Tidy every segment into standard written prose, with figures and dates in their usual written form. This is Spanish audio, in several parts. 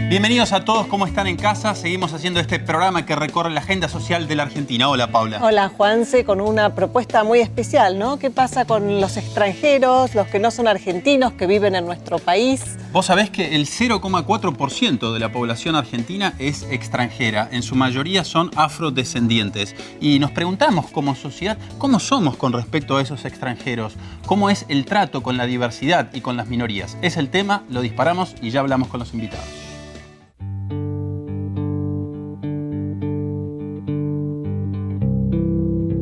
Bienvenidos a todos, ¿cómo están en casa? Seguimos haciendo este programa que recorre la agenda social de la Argentina. Hola, Paula. Hola, Juanse, con una propuesta muy especial, ¿no? ¿Qué pasa con los extranjeros, los que no son argentinos, que viven en nuestro país? Vos sabés que el 0,4% de la población argentina es extranjera. En su mayoría son afrodescendientes. Y nos preguntamos como sociedad, ¿cómo somos con respecto a esos extranjeros? ¿Cómo es el trato con la diversidad y con las minorías? Es el tema, lo disparamos y ya hablamos con los invitados.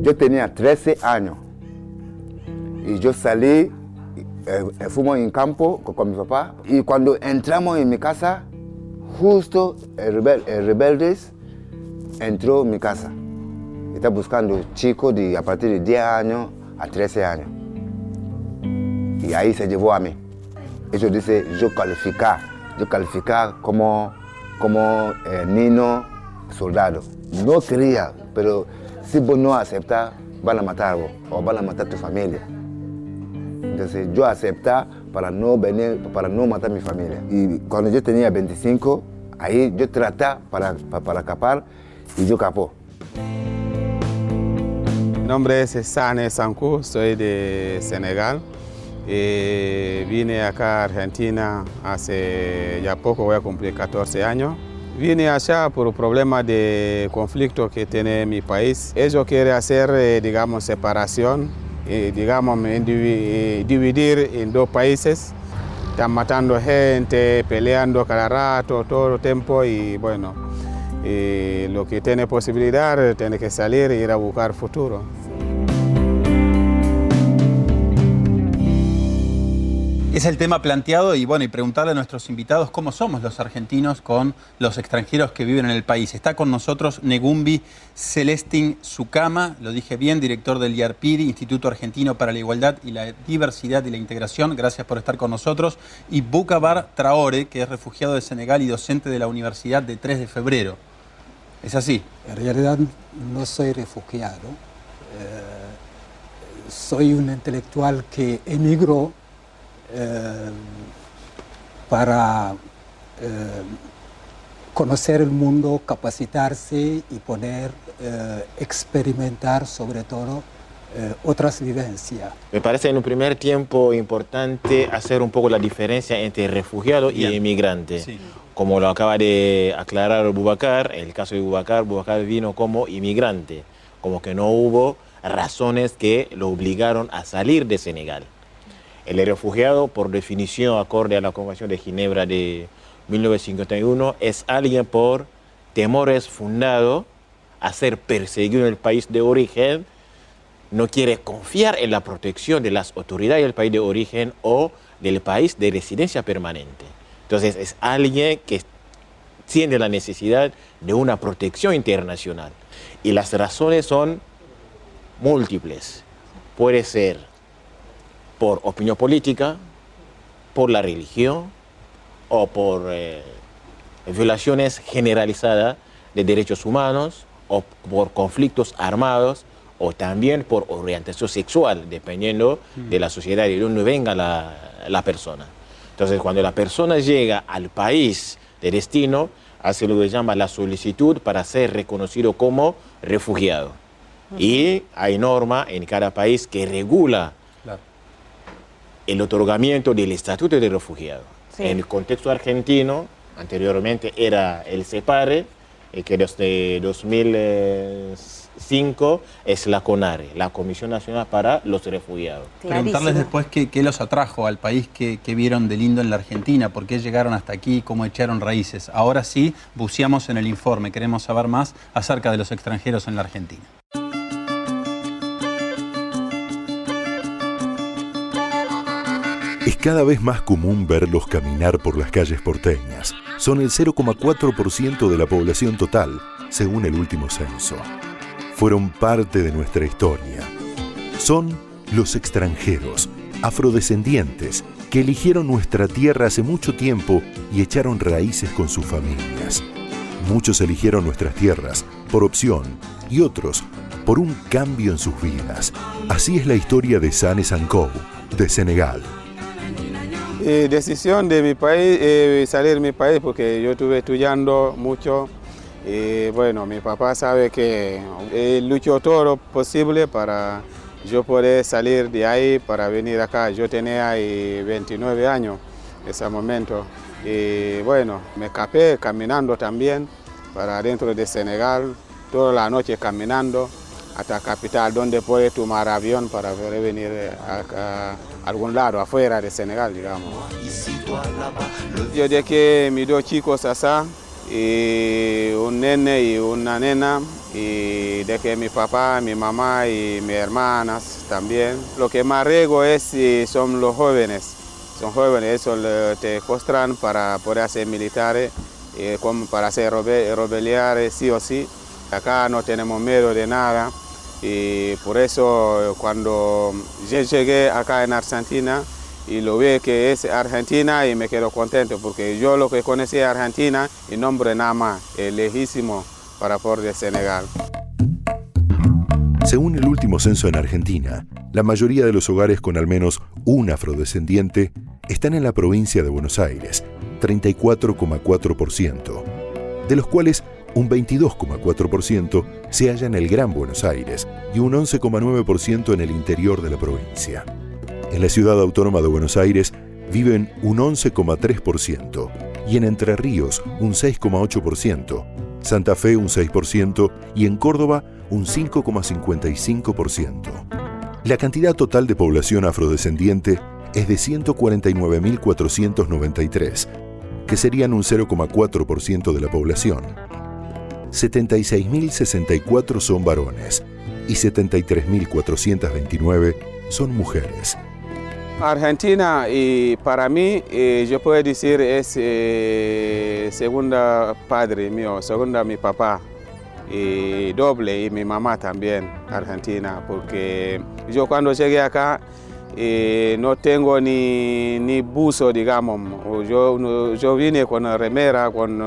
Yo tenía 13 años y yo salí, fuimos en campo con mi papá y cuando entramos en mi casa, justo el rebelde entró en mi casa. Está buscando chicos a partir de 10 años a 13 años. Y ahí se llevó a mí. Eso dice, yo calificar como niño soldado. No quería, pero si vos no aceptas, van a matar vos o van a matar tu familia. Entonces yo acepté para no matar a mi familia. Y cuando yo tenía 25, ahí yo traté para escapar y yo escapó. Mi nombre es Sane Sanku, soy de Senegal. Vine acá a Argentina hace ya poco, voy a cumplir 14 años. Vine allá por problemas de conflicto que tiene mi país. Ellos quieren hacer, digamos, separación, digamos, dividir en dos países. Están matando gente, peleando cada rato, todo el tiempo y bueno, lo que tiene posibilidad tiene que salir e ir a buscar futuro. Es el tema planteado y bueno, y preguntarle a nuestros invitados cómo somos los argentinos con los extranjeros que viven en el país. Está con nosotros Negumbi Celestin Sukama, lo dije bien, director del IARPIDI, Instituto Argentino para la Igualdad y la Diversidad y la Integración. Gracias por estar con nosotros. Y Boubacar Traoré, que es refugiado de Senegal y docente de la Universidad de 3 de Febrero. ¿Es así? En realidad no soy refugiado. Soy un intelectual que emigró para conocer el mundo, capacitarse y poder experimentar sobre todo otras vivencias. Me parece en un primer tiempo importante hacer un poco la diferencia entre refugiado y emigrante. Sí. Como lo acaba de aclarar Boubacar, el caso de Boubacar vino como inmigrante, como que no hubo razones que lo obligaron a salir de Senegal. El refugiado, por definición, acorde a la Convención de Ginebra de 1951, es alguien por temores fundados a ser perseguido en el país de origen, no quiere confiar en la protección de las autoridades del país de origen o del país de residencia permanente. Entonces es alguien que tiene la necesidad de una protección internacional. Y las razones son múltiples. Puede ser por opinión política, por la religión o por violaciones generalizadas de derechos humanos o por conflictos armados o también por orientación sexual, dependiendo de la sociedad y de dónde venga la persona. Entonces, cuando la persona llega al país de destino, hace lo que llama la solicitud para ser reconocido como refugiado. Y hay norma en cada país que regula el otorgamiento del estatuto de refugiado. Sí. En el contexto argentino, anteriormente era el CEPARE, que desde 2005 es la CONARE, la Comisión Nacional para los Refugiados. Clarísimo. Preguntarles después qué los atrajo al país, qué vieron de lindo en la Argentina, por qué llegaron hasta aquí, cómo echaron raíces. Ahora sí, buceamos en el informe, queremos saber más acerca de los extranjeros en la Argentina. Es cada vez más común verlos caminar por las calles porteñas. Son el 0,4% de la población total, según el último censo. Fueron parte de nuestra historia. Son los extranjeros, afrodescendientes, que eligieron nuestra tierra hace mucho tiempo y echaron raíces con sus familias. Muchos eligieron nuestras tierras por opción y otros por un cambio en sus vidas. Así es la historia de Sane Sankou, de Senegal. Decisión de mi país, salir de mi país, porque yo estuve estudiando mucho. Y bueno, mi papá sabe que luchó todo lo posible para yo poder salir de ahí para venir acá. Yo tenía 29 años en ese momento. Y bueno, me escapé caminando también para dentro de Senegal, toda la noche caminando hasta la capital, donde puede tomar avión para poder venir a algún lado afuera de Senegal, digamos. Yo dejé mis dos chicos allá, y un nene y una nena, y dejé mi papá, mi mamá y mis hermanas también. Lo que más riesgo son los jóvenes. Son jóvenes, eso te costran para poder ser militares, como para ser rebeliares sí o sí. Acá no tenemos miedo de nada. Y por eso cuando yo llegué acá en Argentina y lo vi que es Argentina y me quedo contento porque yo lo que conocí a Argentina y nombre nada más, es lejísimo para por de Senegal. Según el último censo en Argentina, la mayoría de los hogares con al menos un afrodescendiente están en la provincia de Buenos Aires, 34,4%, de los cuales un 22,4% se halla en el Gran Buenos Aires y un 11,9% en el interior de la provincia. En la ciudad autónoma de Buenos Aires viven un 11,3% y en Entre Ríos un 6,8%, Santa Fe un 6% y en Córdoba un 5,55%. La cantidad total de población afrodescendiente es de 149.493, que serían un 0,4% de la población. 76.064 son varones y 73.429 son mujeres. Argentina, y para mí, yo puedo decir, es segunda padre mío, segunda mi papá, y doble, y mi mamá también, Argentina, porque yo cuando llegué acá no tengo ni buzo, digamos. Yo vine con remera, con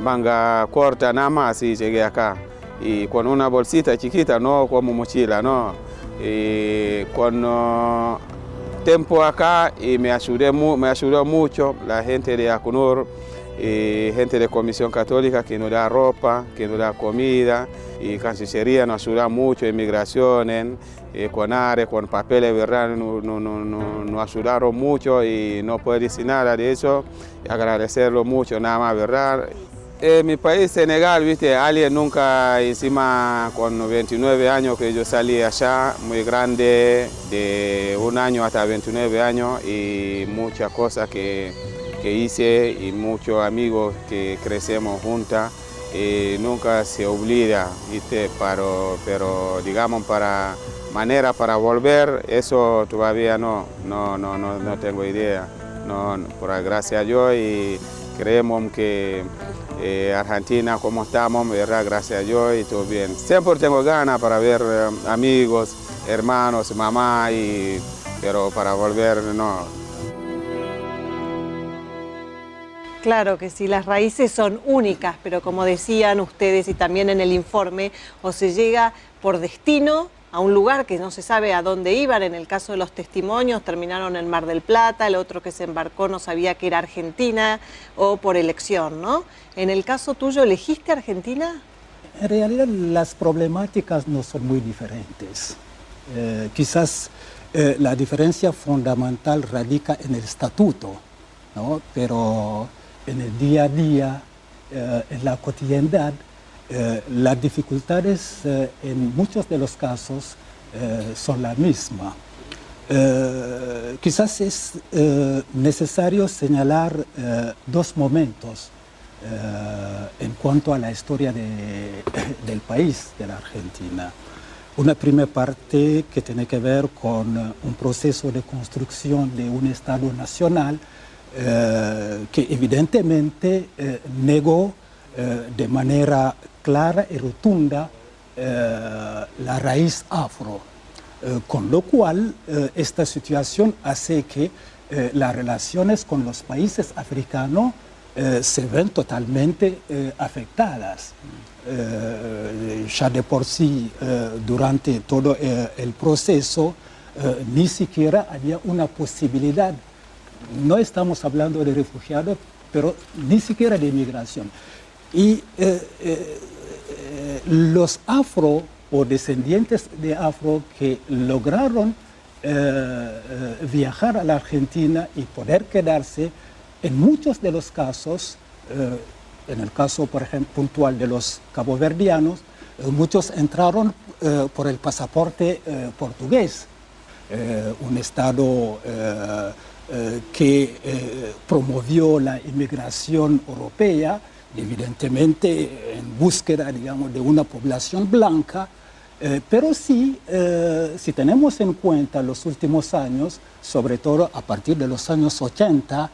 manga corta nada más y llegué acá. Y con una bolsita chiquita, no como mochila, no. Y con tiempo acá y me ayudó mucho la gente de ACNUR, gente de Comisión Católica que nos da ropa, que nos da comida, y Cancillería nos ayuda mucho, inmigración, con áreas, con papeles, ¿verdad? Nos ayudaron mucho y no puedo decir nada de eso, agradecerlo mucho, nada más, ¿verdad? En mi país, Senegal, ¿viste? Alguien nunca, encima con 29 años que yo salí allá, muy grande, de 1 año hasta 29 años, y muchas cosas que hice y muchos amigos que crecemos juntas. Nunca se olvida, ¿viste? Pero digamos, para manera para volver, eso todavía no tengo idea. No, por gracias a Dios, y creemos que Argentina como estamos, ¿verdad? Gracias a Dios y todo bien. Siempre tengo ganas para ver amigos, hermanos, mamá, pero para volver no. Claro que sí, las raíces son únicas, pero como decían ustedes y también en el informe, o se llega por destino a un lugar que no se sabe a dónde iban. En el caso de los testimonios terminaron en Mar del Plata, el otro que se embarcó no sabía que era Argentina, o por elección, ¿no? En el caso tuyo, ¿elegiste Argentina? En realidad las problemáticas no son muy diferentes. Quizás la diferencia fundamental radica en el estatuto, ¿no? Pero en el día a día, en la cotidianidad, las dificultades en muchos de los casos son las mismas. Quizás es necesario señalar dos momentos en cuanto a la historia del país, de la Argentina. Una primera parte que tiene que ver con un proceso de construcción de un Estado nacional que evidentemente negó de manera clara y rotunda la raíz afro, con lo cual esta situación hace que las relaciones con los países africanos se ven totalmente afectadas. Ya de por sí, durante todo el proceso, ni siquiera había una posibilidad no estamos hablando de refugiados, pero ni siquiera de inmigración. Y los afro o descendientes de afro que lograron viajar a la Argentina y poder quedarse, en muchos de los casos, en el caso, por ejemplo, puntual de los caboverdianos, muchos entraron por el pasaporte portugués, un estado que promovió la inmigración europea, evidentemente en búsqueda, digamos, de una población blanca, pero sí, si tenemos en cuenta los últimos años, sobre todo a partir de los años 80,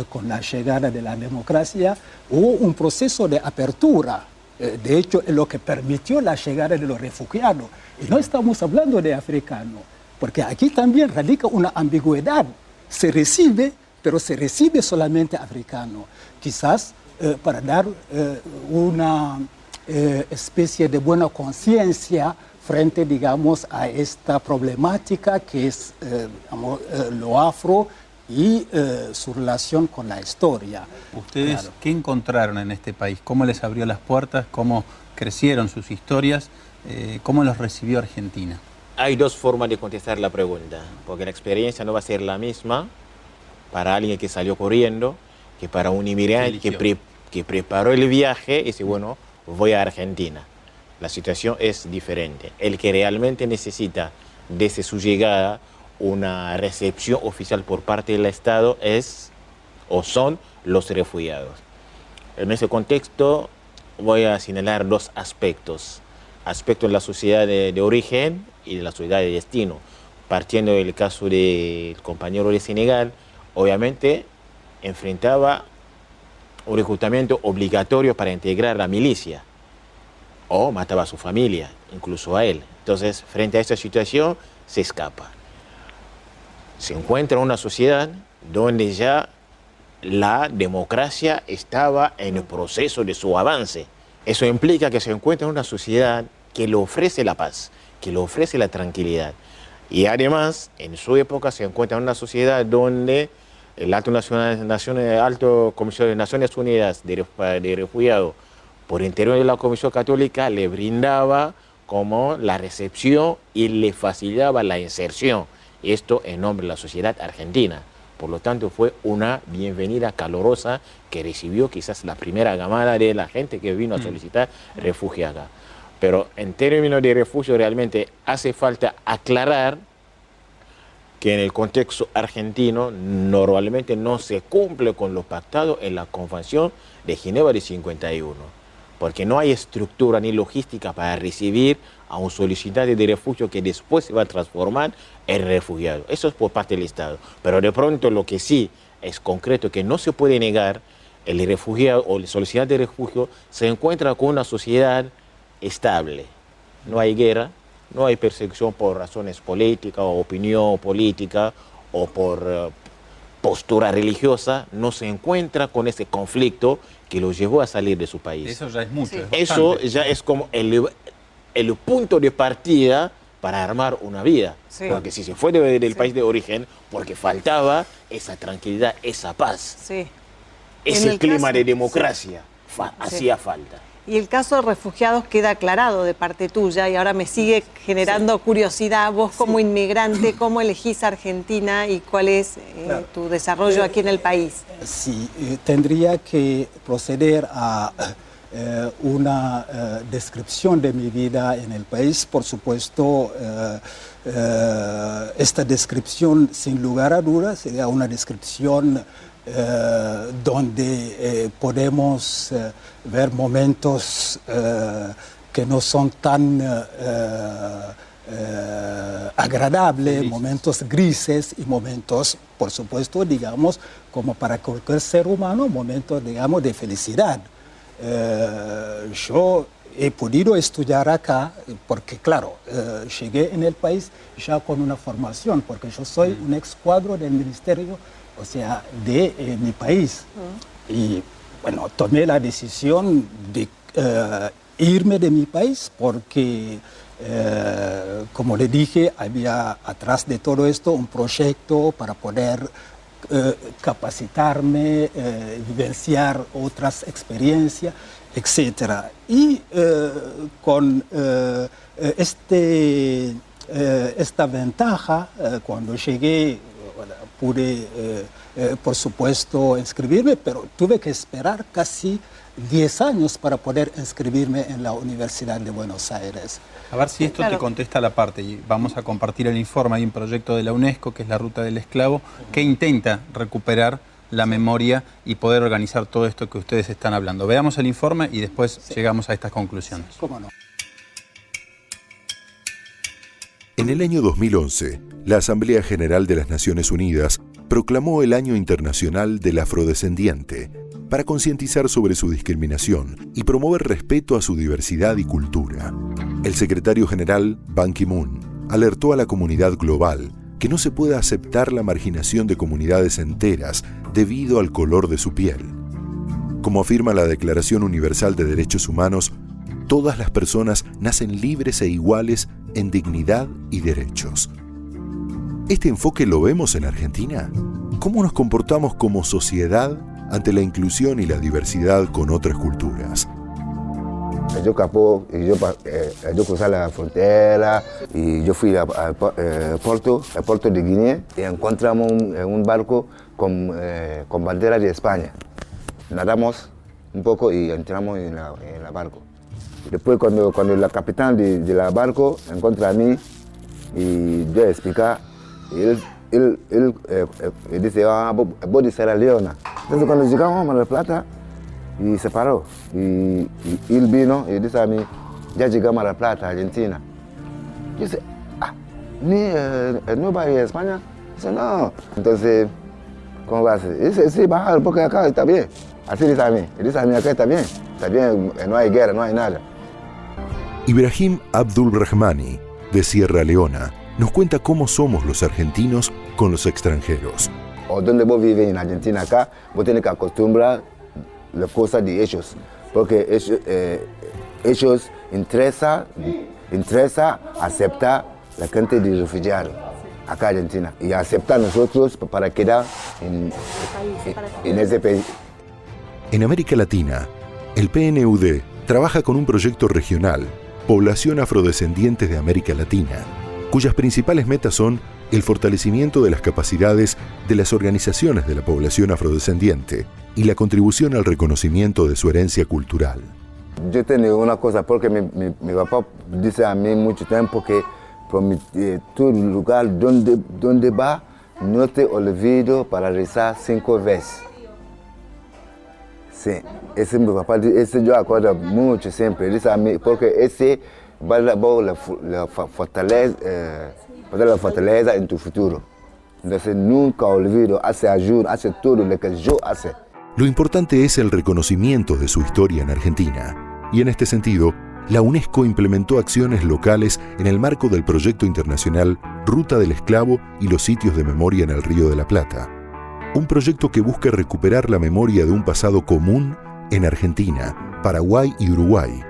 con la llegada de la democracia, hubo un proceso de apertura. De hecho, es lo que permitió la llegada de los refugiados. Y no estamos hablando de africanos, porque aquí también radica una ambigüedad. Se recibe, pero se recibe solamente africano. Quizás para dar una especie de buena conciencia frente, digamos, a esta problemática que es lo afro y su relación con la historia. ¿Ustedes Claro. qué encontraron en este país? ¿Cómo les abrió las puertas? ¿Cómo crecieron sus historias? ¿Cómo los recibió Argentina? Hay dos formas de contestar la pregunta, porque la experiencia no va a ser la misma para alguien que salió corriendo que para un inmigrante que preparó el viaje y dice, bueno, voy a Argentina. La situación es diferente. El que realmente necesita desde su llegada una recepción oficial por parte del Estado es o son los refugiados. En ese contexto voy a señalar dos aspectos. Aspectos de la sociedad de origen y de la sociedad de destino. Partiendo del caso del compañero de Senegal, obviamente enfrentaba un reclutamiento obligatorio para integrar la milicia o mataba a su familia, incluso a él. Entonces, frente a esta situación, se escapa. Se encuentra en una sociedad donde ya la democracia estaba en el proceso de su avance. Eso implica que se encuentra en una sociedad que le ofrece la paz, que le ofrece la tranquilidad. Y además, en su época se encuentra en una sociedad donde el Alto Comisión de Naciones Unidas de Refugiados, por interior de la Comisión Católica, le brindaba como la recepción y le facilitaba la inserción. Esto en nombre de la sociedad argentina. Por lo tanto, fue una bienvenida calurosa que recibió quizás la primera camada de la gente que vino a solicitar refugio acá. Pero en términos de refugio, realmente hace falta aclarar que en el contexto argentino normalmente no se cumple con lo pactado en la Convención de Ginebra de 51, porque no hay estructura ni logística para recibir a un solicitante de refugio que después se va a transformar en refugiado. Eso es por parte del Estado. Pero de pronto lo que sí es concreto, que no se puede negar, el refugiado o el solicitante de refugio se encuentra con una sociedad estable. No hay guerra, no hay persecución por razones políticas o opinión política o por postura religiosa, no se encuentra con ese conflicto que lo llevó a salir de su país. Eso ya es mucho. Sí. Es Eso bastante. ya es como el punto de partida para armar una vida. Sí. Porque si se fue del país de origen, porque faltaba esa tranquilidad, esa paz, Sí. En ese el clima caso- de democracia, Sí. hacía falta. Y el caso de refugiados queda aclarado de parte tuya y ahora me sigue generando curiosidad. Vos como inmigrante, ¿cómo elegís Argentina y cuál es tu desarrollo aquí en el país? Sí, tendría que proceder a una descripción de mi vida en el país. Por supuesto, esta descripción, sin lugar a dudas, sería una descripción donde podemos ver momentos que no son tan agradables, momentos grises y momentos, por supuesto, digamos, como para cualquier ser humano, momentos, digamos, de felicidad. Yo he podido estudiar acá porque, claro, llegué en el país ya con una formación, porque yo soy un excuadro del ministerio, o sea, de mi país. Y, bueno, tomé la decisión de irme de mi país porque, como le dije, había atrás de todo esto un proyecto para poder capacitarme, vivenciar otras experiencias, etc. Y con esta ventaja, cuando llegué, pude, por supuesto, inscribirme, pero tuve que esperar casi 10 años para poder inscribirme en la Universidad de Buenos Aires. A ver si esto te contesta la parte, y vamos a compartir el informe. Hay un proyecto de la UNESCO, que es la Ruta del Esclavo, que intenta recuperar la memoria y poder organizar todo esto que ustedes están hablando. Veamos el informe y después llegamos a estas conclusiones. ¿Cómo no? En el año 2011, la Asamblea General de las Naciones Unidas proclamó el Año Internacional del Afrodescendiente para concientizar sobre su discriminación y promover respeto a su diversidad y cultura. El secretario general, Ban Ki-moon, alertó a la comunidad global que no se puede aceptar la marginación de comunidades enteras debido al color de su piel. Como afirma la Declaración Universal de Derechos Humanos, todas las personas nacen libres e iguales en dignidad y derechos. ¿Este enfoque lo vemos en Argentina? ¿Cómo nos comportamos como sociedad ante la inclusión y la diversidad con otras culturas? Yo capó y yo crucé la frontera y yo fui al puerto de Guinea y encontramos un barco con bandera de España. Nadamos un poco y entramos en la barco. Después cuando la capitán de la barco encuentra a mí y yo explica, él dice, voy de Sierra Leona. Entonces cuando llegamos a Mar del Plata, y se paró. Y él vino y dice a mí, ya llegamos a Mar del Plata, Argentina. Yo dice, ¿no va a ir a España? Dice, no. Entonces, ¿cómo va a ser? Dice, sí, baja, porque acá está bien. Así dice a mí. Y dice a mí, acá está bien, no hay guerra, no hay nada. Ibrahim Abdul Rahmani, de Sierra Leona, nos cuenta cómo somos los argentinos con los extranjeros. O donde vos vives en Argentina, acá, vos tenés que acostumbrar las cosas de ellos, porque ellos interesa aceptar la gente de refugiados acá en Argentina y aceptar nosotros para quedar en ese país. En América Latina, el PNUD trabaja con un proyecto regional, Población Afrodescendientes de América Latina, cuyas principales metas son el fortalecimiento de las capacidades de las organizaciones de la población afrodescendiente y la contribución al reconocimiento de su herencia cultural. Yo tengo una cosa, porque mi papá dice a mí mucho tiempo que tu lugar donde va, no te olvides para rezar 5 veces. Sí, ese mi papá, ese yo acuerdo mucho siempre, dice a mí, porque ese va a dar la fortaleza en tu futuro. Entonces nunca olvido, hace ayuda, hace todo lo que yo hace. Lo importante es el reconocimiento de su historia en Argentina, y en este sentido, la UNESCO implementó acciones locales en el marco del proyecto internacional Ruta del Esclavo y los sitios de memoria en el Río de la Plata. Un proyecto que busca recuperar la memoria de un pasado común en Argentina, Paraguay y Uruguay,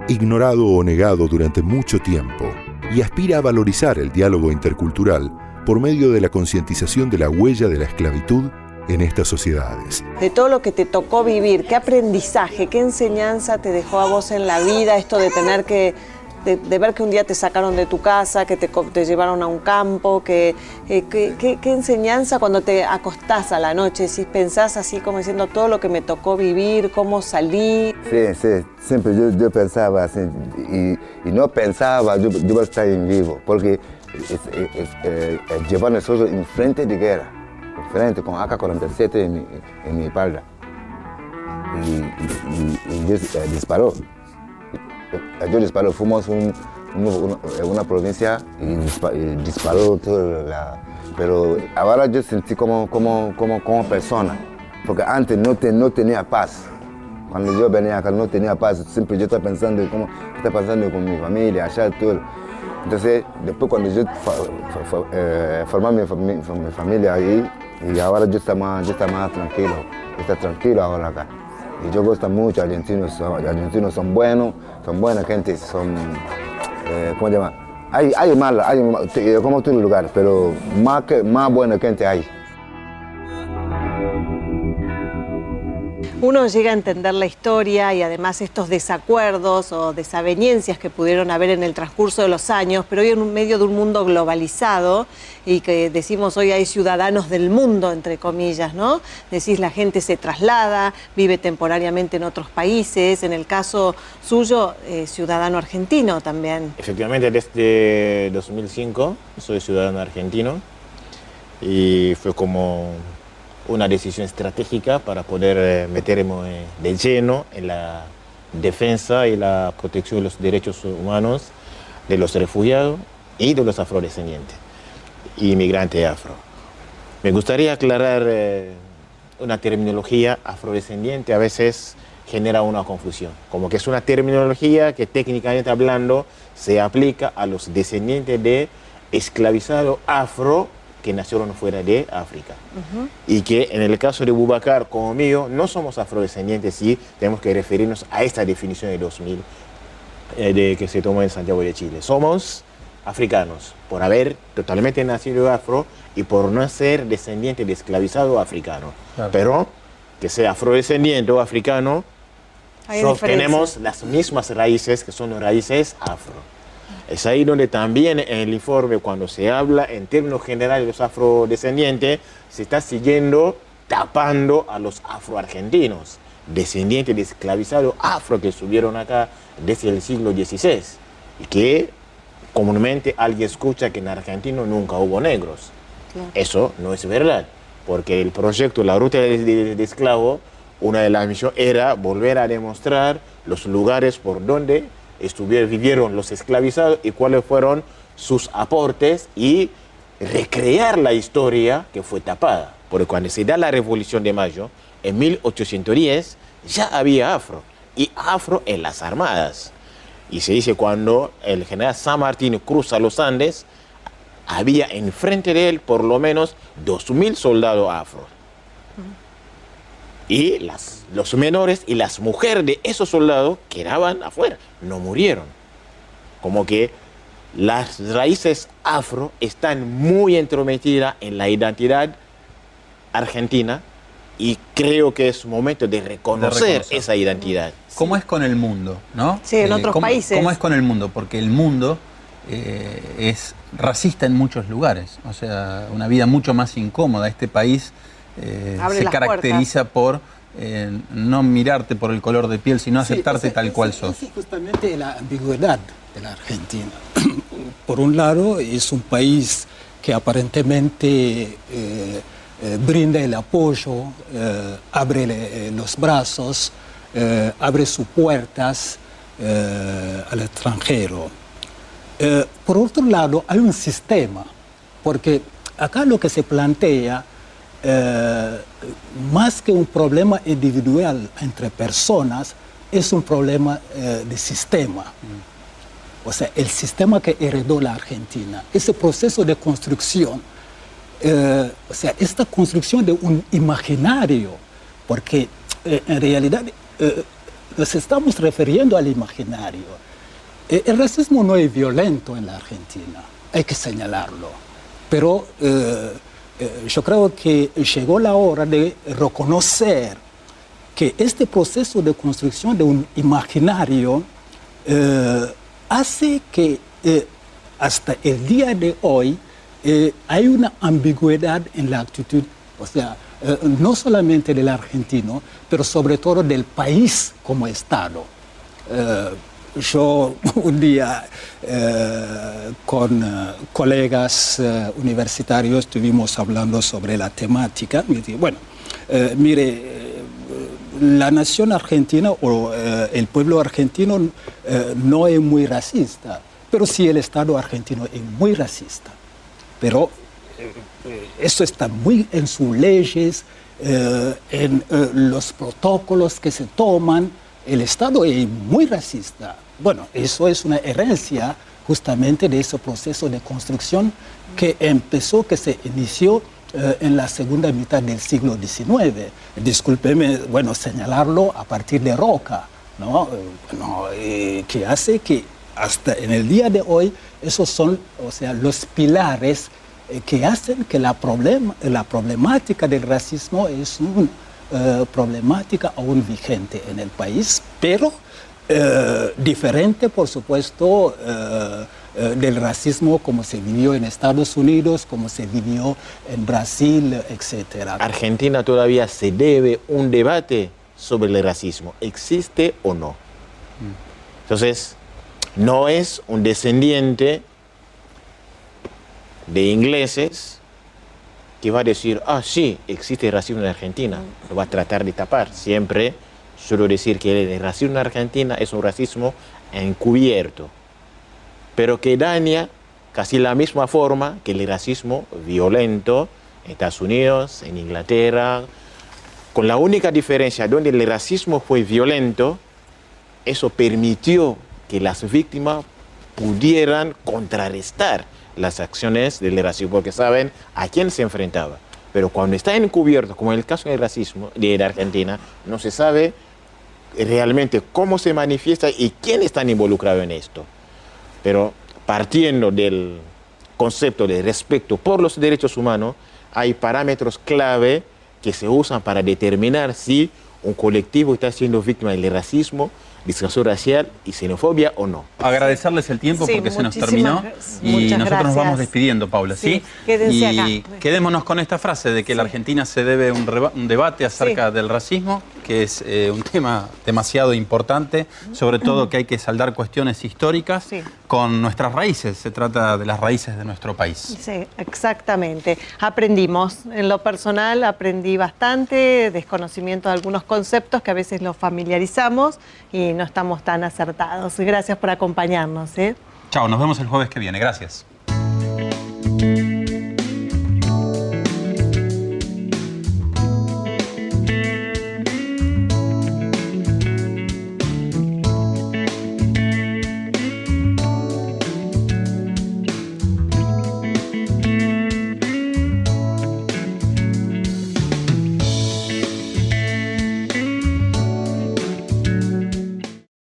ignorado o negado durante mucho tiempo, y aspira a valorizar el diálogo intercultural por medio de la concientización de la huella de la esclavitud en estas sociedades. De todo lo que te tocó vivir, ¿qué aprendizaje, qué enseñanza te dejó a vos en la vida esto de tener que, de ver que un día te sacaron de tu casa, que te llevaron a un campo, qué enseñanza cuando te acostás a la noche, si pensás así como diciendo todo lo que me tocó vivir, cómo salí? Sí, siempre yo pensaba así y no pensaba yo iba a estar en vivo, porque llevar nosotros en frente de guerra, frente con AK-47 en mi espalda y disparó. Yo disparó, fuimos una provincia y disparó todo pero ahora yo sentí como persona, porque antes no tenía paz. Cuando yo venía acá no tenía paz, siempre yo estaba pensando cómo está pasando con mi familia, allá todo. Entonces, después cuando yo formé mi familia ahí, y ahora yo estoy más tranquilo, estoy tranquilo ahora acá. Y yo gusto mucho, argentinos son buenos, son buena gente, son, ¿cómo se llama? Hay malas, como todo lugar, pero más buena gente hay. Uno llega a entender la historia y además estos desacuerdos o desavenencias que pudieron haber en el transcurso de los años, pero hoy en medio de un mundo globalizado y que decimos hoy hay ciudadanos del mundo, entre comillas, ¿no? Decís, la gente se traslada, vive temporariamente en otros países, en el caso suyo, ciudadano argentino también. Efectivamente, desde 2005 soy ciudadano argentino y fue como una decisión estratégica para poder meterme de lleno en la defensa y la protección de los derechos humanos de los refugiados y de los afrodescendientes, inmigrantes afro. Me gustaría aclarar una terminología afrodescendiente, a veces genera una confusión, como que es una terminología que técnicamente hablando se aplica a los descendientes de esclavizados afro que nacieron fuera de África. Y que en el caso de Boubacar como mío, no somos afrodescendientes, sí tenemos que referirnos a esta definición de 2000 que se tomó en Santiago de Chile. Somos africanos por haber totalmente nacido afro y por no ser descendiente de esclavizado africano. Claro. Pero que sea afrodescendiente o africano, tenemos las mismas raíces que son raíces afro. Es ahí donde también en el informe, cuando se habla en términos generales de los afrodescendientes, se está siguiendo tapando a los afroargentinos, descendientes de esclavizados afro que estuvieron acá desde el siglo XVI y que comúnmente alguien escucha que en Argentina nunca hubo negros. Claro. Eso no es verdad, porque el proyecto La Ruta de Esclavo, una de las misiones era volver a demostrar los lugares por donde vivieron los esclavizados y cuáles fueron sus aportes y recrear la historia que fue tapada. Porque cuando se da la Revolución de Mayo, en 1810 ya había afro, y afro en las armadas. Y se dice cuando el general San Martín cruza los Andes, había enfrente de él por lo menos 2.000 soldados afro. Y los menores y las mujeres de esos soldados quedaban afuera, no murieron. Como que las raíces afro están muy entrometidas en la identidad argentina y creo que es momento de reconocer esa identidad. ¿Cómo es con el mundo, no? Sí, en otros países. ¿Cómo es con el mundo? Porque el mundo es racista en muchos lugares, o sea, una vida mucho más incómoda. Este país se caracteriza por no mirarte por el color de piel, sino aceptarte tal cual sos. Es justamente la ambigüedad de la Argentina. Por un lado, es un país que aparentemente brinda el apoyo, abre los brazos, abre sus puertas al extranjero. Por otro lado, hay un sistema, porque acá lo que se plantea, más que un problema individual entre personas, es un problema de sistema. O sea, el sistema que heredó la Argentina, ese proceso de construcción, o sea, esta construcción de un imaginario, porque en realidad nos estamos refiriendo al imaginario. El racismo no es violento en la Argentina, hay que señalarlo, pero yo creo que llegó la hora de reconocer que este proceso de construcción de un imaginario hace que hasta el día de hoy hay una ambigüedad en la actitud, o sea, no solamente del argentino, pero sobre todo del país como Estado. Yo un día con colegas universitarios estuvimos hablando sobre la temática. Me dije, bueno, mire, la nación argentina o el pueblo argentino no es muy racista, pero sí el Estado argentino es muy racista. Pero eso está muy en sus leyes, en los protocolos que se toman. El Estado es muy racista. Bueno, eso es una herencia justamente de ese proceso de construcción que se inició en la segunda mitad del siglo XIX. Discúlpeme, bueno, señalarlo a partir de Roca, ¿no? Que hace que hasta en el día de hoy esos son, o sea, los pilares que hacen que la problemática del racismo es problemática aún vigente en el país, pero diferente, por supuesto, del racismo como se vivió en Estados Unidos, como se vivió en Brasil, etc. Argentina todavía se debe un debate sobre el racismo. ¿Existe o no? Entonces, no es un descendiente de ingleses que va a decir, sí, existe racismo en Argentina. Lo va a tratar de tapar. Siempre suelo decir que el racismo en Argentina es un racismo encubierto, pero que daña casi la misma forma que el racismo violento en Estados Unidos, en Inglaterra, con la única diferencia donde el racismo fue violento, eso permitió que las víctimas pudieran contrarrestar las acciones del racismo, porque saben a quién se enfrentaba. Pero cuando está encubierto, como en el caso del racismo de la Argentina, no se sabe realmente cómo se manifiesta y quién está involucrado en esto. Pero partiendo del concepto de respeto por los derechos humanos, hay parámetros clave que se usan para determinar si un colectivo está siendo víctima del racismo, discriminación racial y xenofobia o no. Agradecerles el tiempo porque se nos terminó y nosotros nos vamos despidiendo, Paula. ¿Sí? Quédense acá. Quedémonos con esta frase de que la Argentina se debe un debate acerca del racismo, que es un tema demasiado importante, sobre todo que hay que saldar cuestiones históricas con nuestras raíces. Se trata de las raíces de nuestro país. Sí, exactamente. Aprendimos. En lo personal aprendí bastante, desconocimiento de algunos conceptos que a veces los familiarizamos y no estamos tan acertados. Gracias por acompañarnos. Chao, nos vemos el jueves que viene. Gracias.